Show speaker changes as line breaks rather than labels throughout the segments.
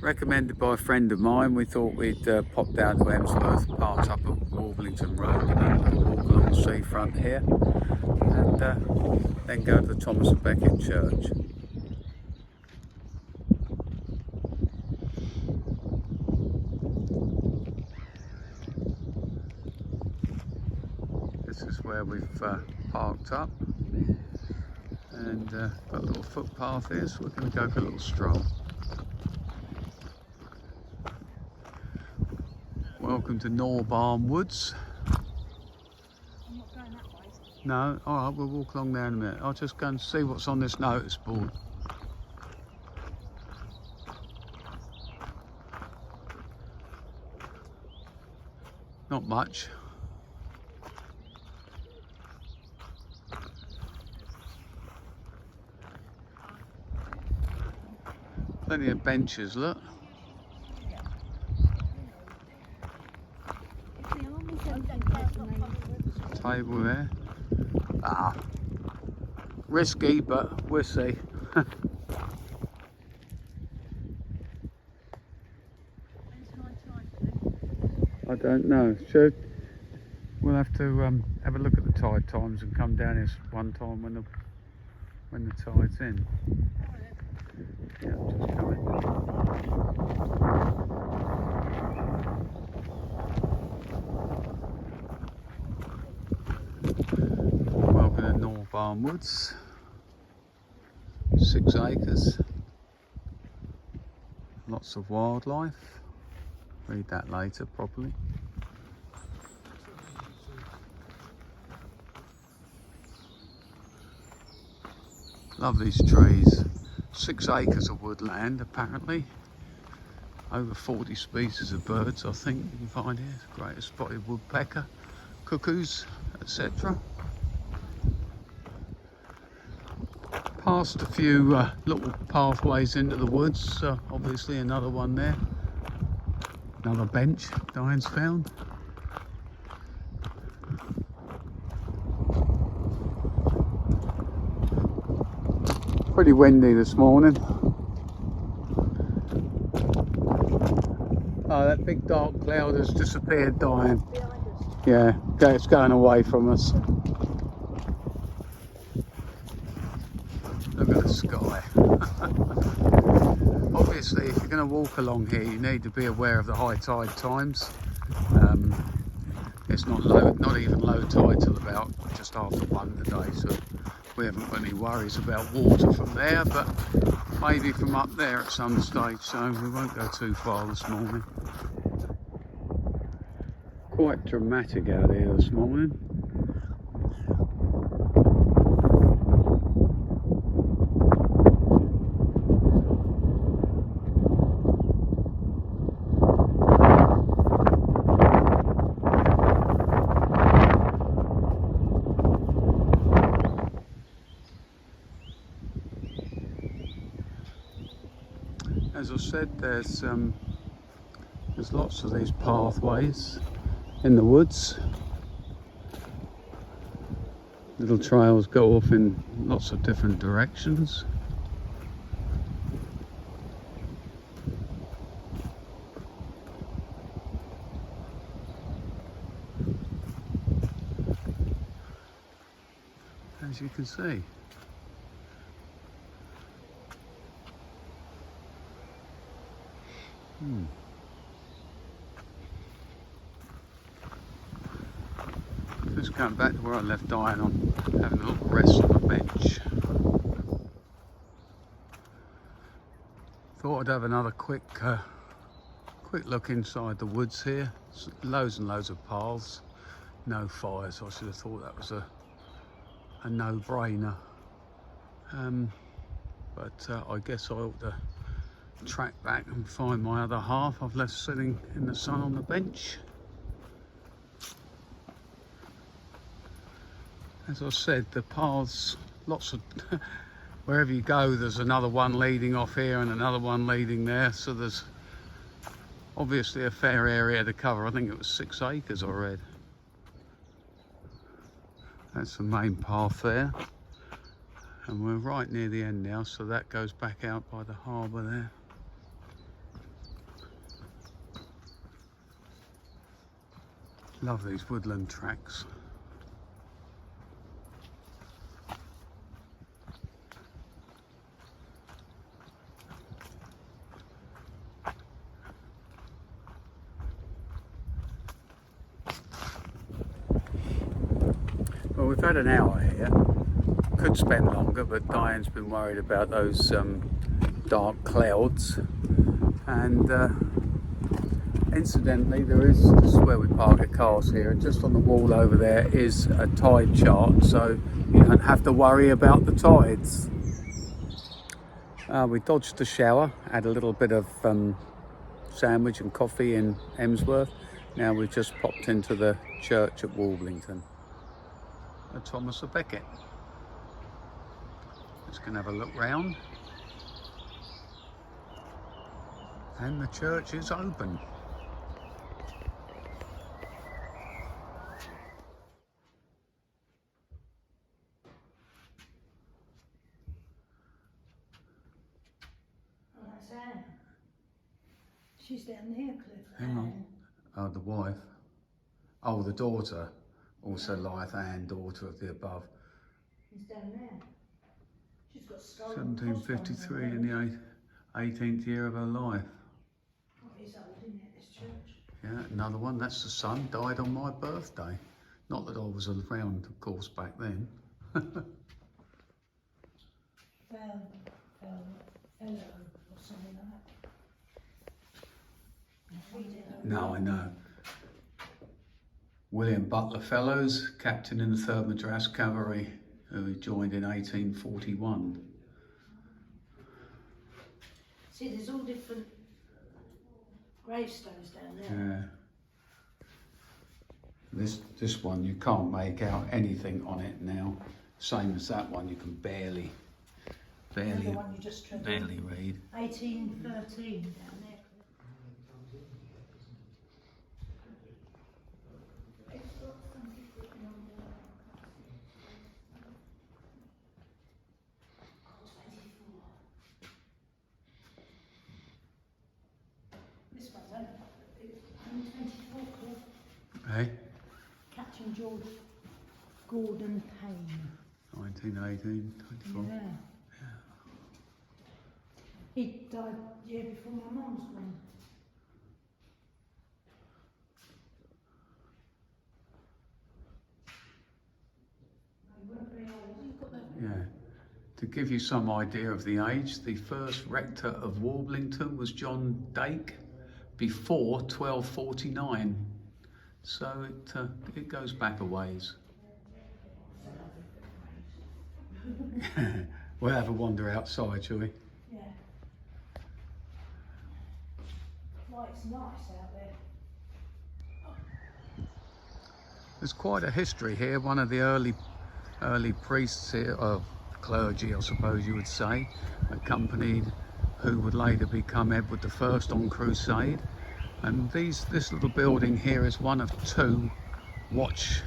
Recommended by a friend of mine. We thought we'd pop down to Emsworth, parked up at Warblington Road, and have a little walk along the seafront here, and then go to the Thomas and Becket Church. This is where we've parked up, and got a little footpath here, so we're going to go for a little stroll. Welcome to Norbar Woods.
I'm not going that way.
No? Alright, we'll walk along there in a minute. I'll just go and see what's on this notice board. Not much. Plenty of benches, look. Table there. Ah, risky, but we'll see. I don't know. We'll have to have a look at the tide times and come down here one time when the tide's in. Yeah, I'm just coming. Welcome to Norbar Woods. 6 acres. Lots of wildlife. Read that later, probably. Love these trees. 6 acres of woodland, apparently. Over 40 species of birds, I think you can find here. Great spotted woodpecker, cuckoos, etc. Past a few little pathways into the woods. Obviously another one there. Another bench Diane's found. Pretty windy this morning. Oh, that big dark cloud has disappeared, Diane.
Behind us.
Yeah, it's going away from us. Look at the sky. Obviously, if you're going to walk along here, you need to be aware of the high tide times. It's not even low tide till about just after 1 today, so we haven't got any worries about water from there, but maybe from up there at some stage, so we won't go too far this morning. Quite dramatic out here this morning. As I said, there's lots of these pathways in the woods. Little trails go off in lots of different directions. As you can see. Just going back to where I left Diane on having a little rest on the bench. Thought I'd have another quick look inside the woods here. Loads and loads of paths, no fires. I should have thought that was a no-brainer. But I guess I ought to track back and find my other half I've left sitting in the sun on the bench. As I said, the paths, lots of wherever you go there's another one leading off here and another one leading there, so there's obviously a fair area to cover. I think it was 6 acres I read. That's the main path there, and we're right near the end now, so that goes back out by the harbour there. Love these woodland tracks. Well, we've had an hour here. Could spend longer, but Diane's been worried about those dark clouds. And incidentally, there is, this is where we park our cars here, and just on the wall over there is a tide chart, so you don't have to worry about the tides. We dodged the shower, had a little bit of sandwich and coffee in Emsworth. Now we've just popped into the church at Warblington. Thomas a Becket. Just going to have a look round. And the church is open.
Oh, that's Anne. She's down there, Cliff.
Hang on. Oh, the wife. Oh, the daughter. Also lieth Anne, daughter of the above.
She's down there. She's got skull.
1753 in the 18th year of her life.
Oh, it's old, isn't it, this church?
Yeah, another one. That's the son. Died on my birthday. Not that I was around, of course, back then.
Fellow, or something like that.
No, I know. William Butler Fellows, captain in the 3rd Madras Cavalry, who joined in 1841.
See, there's all different gravestones down there.
Yeah. This one, you can't make out anything on it now. Same as that one, you can barely
The one you just tried.
read.
1813 down there. This one's only 24 Cliff.
Hey,
Captain George Gordon Payne.
1918, 24.
Yeah. He died the year before my mum's one. He weren't very old. You've got that.
Yeah. To give you some idea of the age, the first rector of Warblington was John Dake before 1249. So it goes back a ways. We'll have a wander outside, shall we?
Yeah. Well, it's nice out there.
There's quite a history here. One of the early priests here, or clergy I suppose you would say, accompanied who would later become Edward I on crusade. And this little building here is one of two watch.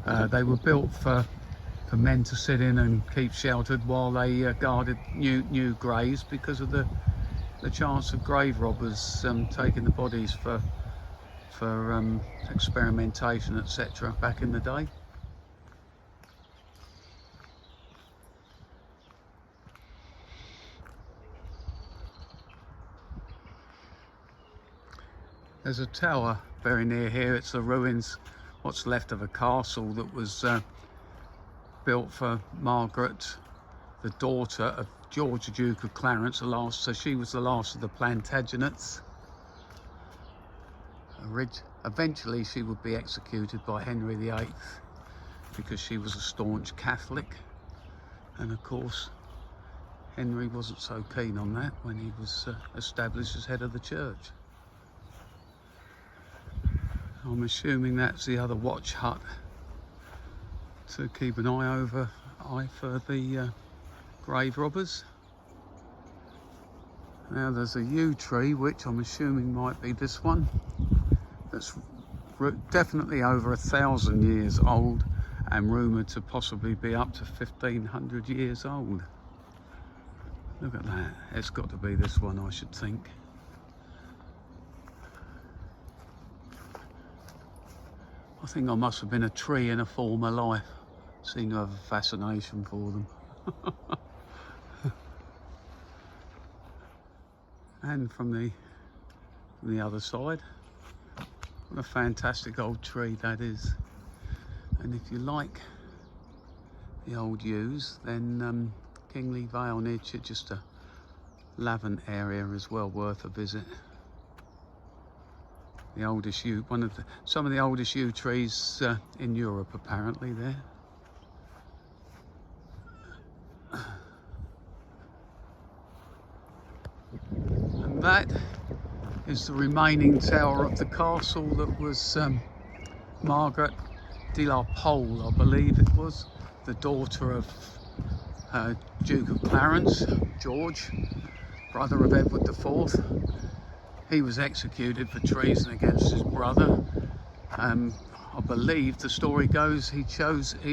They were built for men to sit in and keep sheltered while they guarded new graves, because of the chance of grave robbers taking the bodies for experimentation, etc. back in the day. There's a tower very near here. It's the ruins, what's left of a castle that was built for Margaret, the daughter of George the Duke of Clarence, so she was the last of the Plantagenets. Eventually she would be executed by Henry VIII because she was a staunch Catholic, and of course Henry wasn't so keen on that when he was established as head of the church. I'm assuming that's the other watch hut to keep an eye for the grave robbers. Now there's a yew tree, which I'm assuming might be this one, that's definitely over 1,000 years old and rumoured to possibly be up to 1,500 years old. Look at that, it's got to be this one, I should think. I think I must have been a tree in a former life. Seem to have a fascination for them. And from the other side, what a fantastic old tree that is. And if you like the old yews, then Kingley Vale near Chichester, Lavant area is well worth a visit. The oldest yew, some of the oldest yew trees in Europe apparently there. And that is the remaining tower of the castle that was Margaret de la Pole, I believe it was, the daughter of Duke of Clarence, George, brother of Edward IV. He was executed for treason against his brother. I believe the story goes he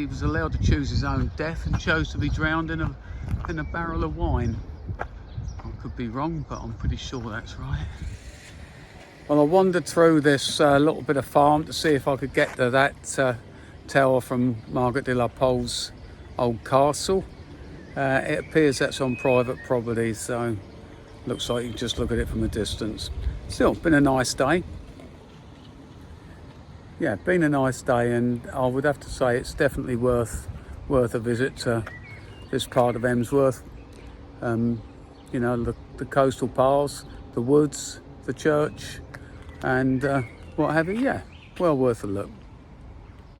was allowed to choose his own death and chose to be drowned in a barrel of wine. I could be wrong, but I'm pretty sure that's right. Well, I wandered through this little bit of farm to see if I could get to that tower from Margaret de la Pole's old castle. It appears that's on private property, so looks like you can just look at it from a distance. Still, been a nice day. Yeah, been a nice day, and I would have to say it's definitely worth a visit to this part of Emsworth. You know, the coastal paths, the woods, the church, and what have you. Yeah, well worth a look.